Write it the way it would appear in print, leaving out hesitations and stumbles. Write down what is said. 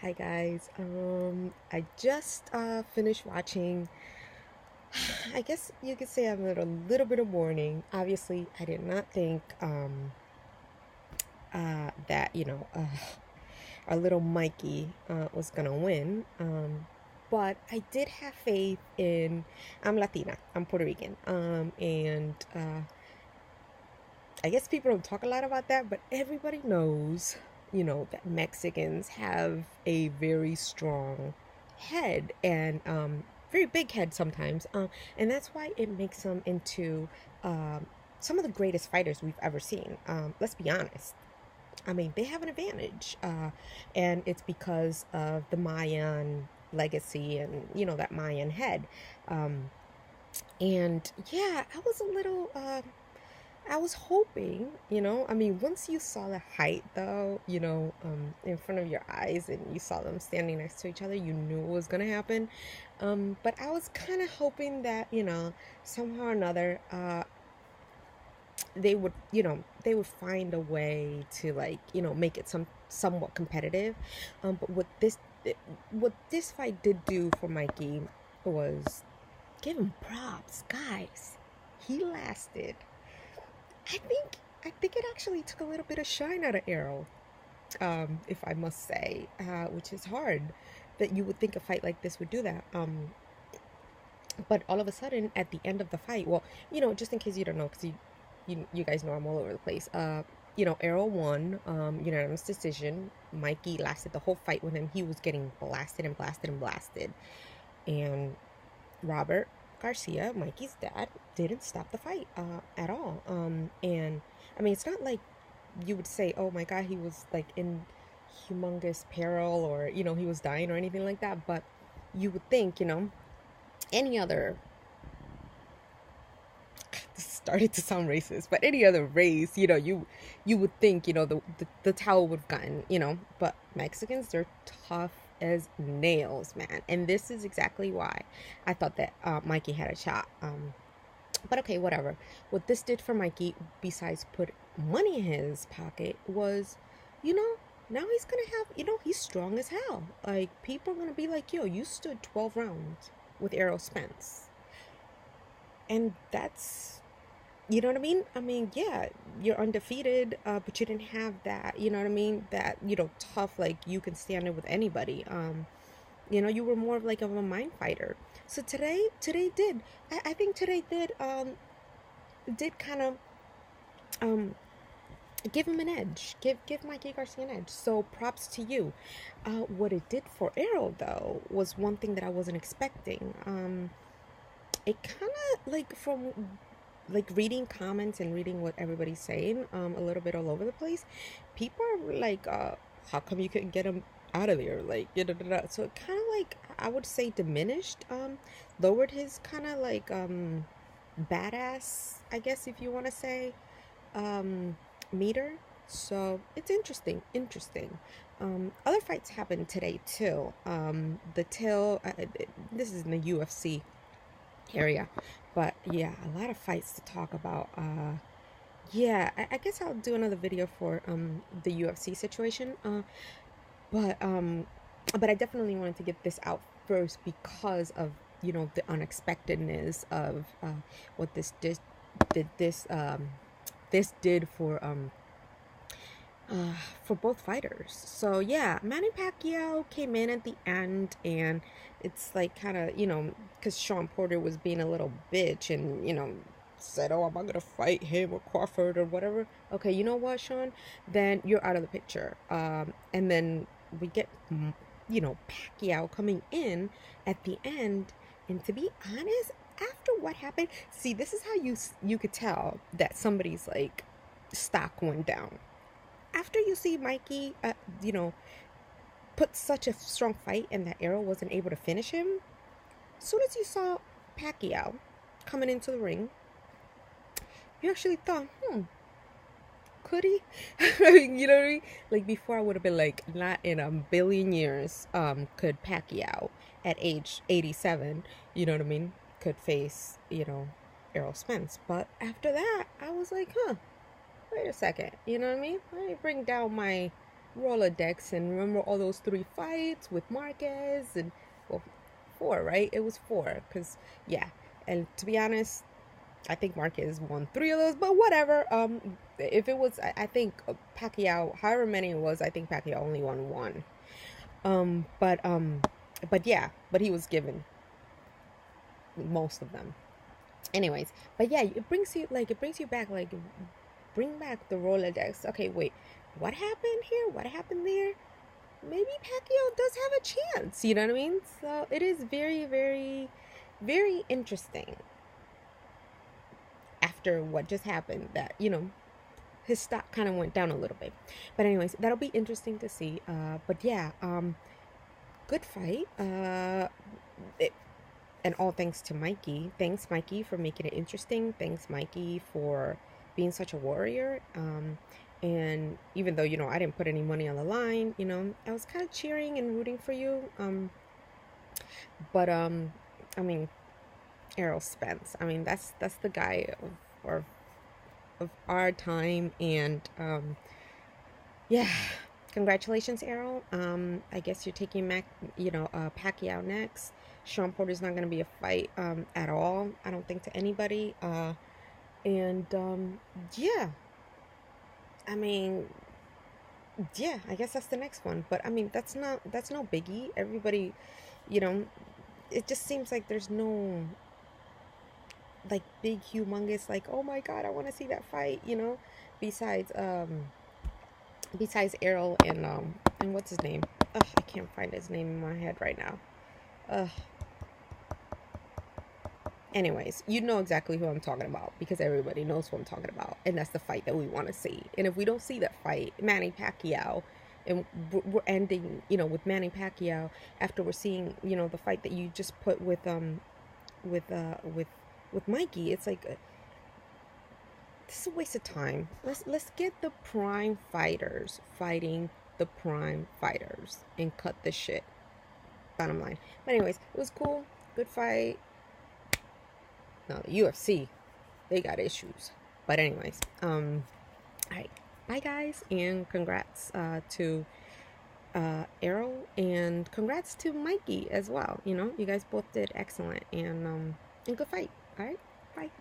Hi guys. I just finished watching. I guess you could say I'm at a little bit of mourning. Obviously, I did not think that our little Mikey was gonna win. But I did have faith in. I'm Latina. I'm Puerto Rican. And I guess people don't talk a lot about that, but everybody knows, that Mexicans have a very strong head and very big head sometimes. And that's why it makes them into some of the greatest fighters we've ever seen. Let's be honest. I mean, they have an advantage, and it's because of the Mayan legacy and, that Mayan head. And yeah, I was hoping, I mean, once you saw the height, though, in front of your eyes and you saw them standing next to each other, you knew it was going to happen. But I was kind of hoping that, somehow or another, they would find a way to, like, make it somewhat competitive. But what this fight did do for Mikey was give him props, guys. He lasted. I think it actually took a little bit of shine out of Errol, if I must say, which is hard that you would think a fight like this would do that. But all of a sudden, at the end of the fight, well, just in case you don't know, because you guys know I'm all over the place. Errol won, unanimous decision. Mikey lasted the whole fight with him. He was getting blasted and blasted and blasted, and Robert Garcia, Mikey's dad, didn't stop the fight at all. And I mean, it's not like you would say, oh my God, he was like in humongous peril or, he was dying or anything like that. But you would think, any other, this started to sound racist, but any other race, you would think, the towel would have gotten, but Mexicans, they're tough as nails, man. And this is exactly why I thought that Mikey had a shot. But okay, whatever. What this did for Mikey, besides put money in his pocket, was, now he's gonna have, he's strong as hell. Like, people are gonna be like, yo, you stood 12 rounds with Errol Spence. And that's, you know what I mean? I mean, yeah, you're undefeated, but you didn't have that, you know what I mean? That, tough, like, you can stand it with anybody. You were more of like of a mind fighter. So today did, I think today did kind of, give him an edge, give Mikey Garcia an edge. So props to you. What it did for Errol, though, was one thing that I wasn't expecting. It kind of, like, from like reading comments and reading what everybody's saying, a little bit all over the place, people are like, how come you couldn't get him out of there? Like, so it kind of, like, I would say, diminished, lowered his kind of like badass, I guess, if you want to say, meter. So it's interesting. Other fights happened today too. This is in the UFC area, but yeah, a lot of fights to talk about. Yeah, I guess I'll do another video for the UFC situation. But I definitely wanted to get this out first because of, the unexpectedness of what this did for both fighters. So yeah, Manny Pacquiao came in at the end, and it's like kind of, because Sean Porter was being a little bitch and, said, oh, I'm not gonna fight him or Crawford or whatever. Okay, you know what, Sean? Then you're out of the picture. And then we get, Pacquiao coming in at the end. And to be honest, after what happened, see, this is how you could tell that somebody's, like, stock went down. After you see Mikey, put such a strong fight and that Errol wasn't able to finish him, as soon as you saw Pacquiao coming into the ring, you actually thought, could he? You know what I mean? Like, before I would have been like, not in a billion years could Pacquiao at age 87, you know what I mean, could face, Errol Spence. But after that, I was like, wait a second, you know what I mean? Let me bring down my Rolodex and remember all those 3 fights with Marquez and, well, 4, right? It was 4, because, yeah. And to be honest, I think Marquez won 3 of those, but whatever. If it was, I think Pacquiao, however many it was, I think Pacquiao only won 1. Um, but um, but yeah, but he was given most of them. Anyways, but yeah, it brings you back, like, bring back the Rolodex. Okay, wait, what happened here? What happened there? Maybe Pacquiao does have a chance. You know what I mean? So it is very, very, very interesting after what just happened, that, his stock kind of went down a little bit. But anyways, that'll be interesting to see. But yeah, good fight. And all thanks to Mikey. Thanks, Mikey, for making it interesting. Thanks, Mikey, for being such a warrior. And even though, I didn't put any money on the line, I was kind of cheering and rooting for you. But I mean, Errol Spence. I mean, that's the guy of our time. And yeah, congratulations, Errol. I guess you're taking Pacquiao next. Sean Porter's not going to be a fight at all, I don't think, to anybody. And yeah, I mean, yeah, I guess that's the next one. But I mean, that's no biggie. Everybody, it just seems like there's no, like, big, humongous, like, oh my god, I want to see that fight, besides Errol and what's his name? Ugh, I can't find his name in my head right now. Anyways, you know exactly who I'm talking about, because everybody knows who I'm talking about, and that's the fight that we want to see. And if we don't see that fight, Manny Pacquiao, and we're ending, with Manny Pacquiao after we're seeing, the fight that you just put with Mikey. It's like, this is a waste of time. Let's get the prime fighters fighting the prime fighters and cut the shit. Bottom line. But anyways, it was cool. Good fight. Now the UFC, they got issues. But anyways, alright, bye guys, and congrats to Errol, and congrats to Mikey as well. You guys both did excellent, and good fight. Alright, bye.